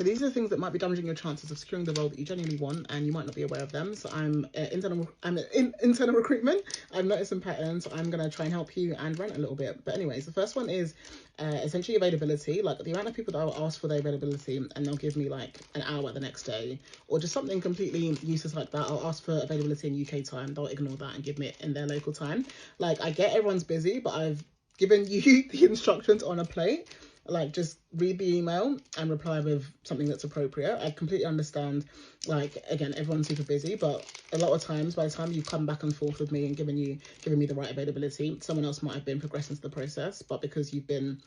So these are the things that might be damaging your chances of securing the role that you genuinely want, and you might not be aware of them. So I'm in internal recruitment. I've noticed some patterns. So I'm gonna try and help you and rant a little bit. But anyways, the first one is essentially availability. Like the amount of people that I'll ask for their availability and they'll give me like an hour the next day, or just something completely useless like that. I'll ask for availability in UK time. They'll ignore that and give me it in their local time. Like I get everyone's busy, but I've given you the instructions on a plate. Like just read the email and reply with something that's appropriate. I completely understand, like, again, everyone's super busy, but a lot of times by the time you come back and forth with me and giving me the right availability, someone else might have been progressing to the process, but because you've been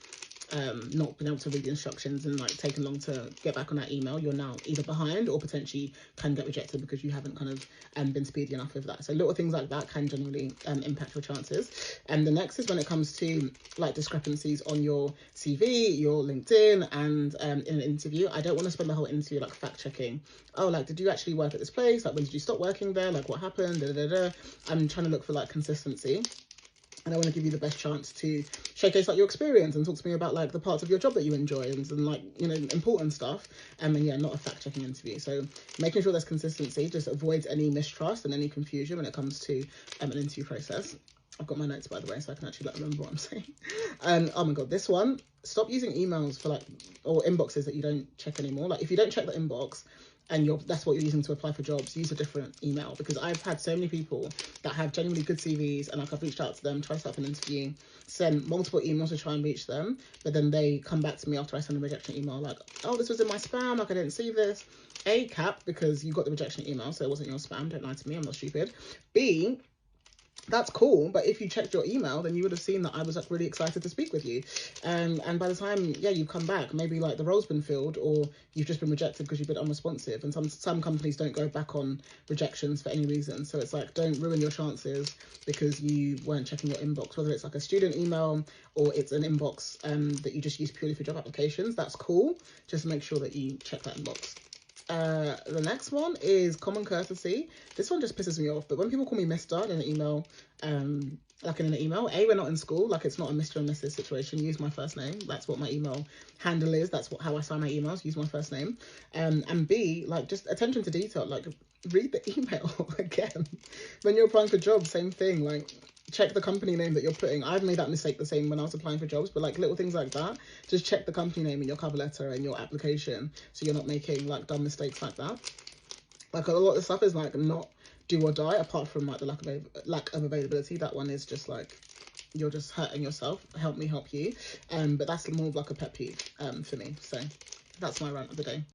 not been able to read the instructions and like taken long to get back on that email, you're now either behind or potentially can get rejected because you haven't kind of been speedy enough with that. So little things like that can generally impact your chances. And the next is when it comes to like discrepancies on your CV, your LinkedIn, and in an interview. I don't want to spend the whole interview like fact checking. Oh, like, did you actually work at this place? Like, when did you stop working there? Like, what happened? Da, da, da, da. I'm trying to look for like consistency. And I want to give you the best chance to showcase like your experience and talk to me about like the parts of your job that you enjoy and like, you know, important stuff. And yeah, not a fact-checking interview. So making sure there's consistency just avoids any mistrust and any confusion when it comes to an interview process. I've got my notes, by the way, so I can actually like remember what I'm saying. Oh my god, this one, stop using emails for like, or inboxes that you don't check anymore. Like if you don't check the inbox and that's what you're using to apply for jobs, use a different email. Because I've had so many people that have genuinely good CVs and like I've reached out to them, tried to set up an interview, send multiple emails to try and reach them, but then they come back to me after I send a rejection email like, oh, this was in my spam, like I didn't see this. A, cap, because you got the rejection email, so it wasn't your spam. Don't lie to me, I'm not stupid. B, that's cool, but if you checked your email, then you would have seen that I was like really excited to speak with you, and by the time you come back, maybe like the role's been filled or you've just been rejected because you've been unresponsive. And some companies don't go back on rejections for any reason, so it's like, don't ruin your chances because you weren't checking your inbox, whether it's like a student email or it's an inbox that you just use purely for job applications. That's cool, just make sure that you check that inbox. The next one is common courtesy. This one just pisses me off, but when people call me Mr. in an email, like in an email, A, we're not in school, like it's not a Mr. and Mrs. situation. Use my first name. That's what my email handle is. That's how I sign my emails. Use my first name. And B, like just attention to detail. Like read the email again. When you're applying for jobs, same thing. Like check the company name that you're putting. I've made that mistake the same when I was applying for jobs, but like little things like that, just check the company name in your cover letter and your application so you're not making like dumb mistakes like that. Like a lot of stuff is like not do or die, apart from like the lack of availability. That one is just like you're just hurting yourself. Help me help you. But that's more of like a pet peeve for me. So that's my rant of the day.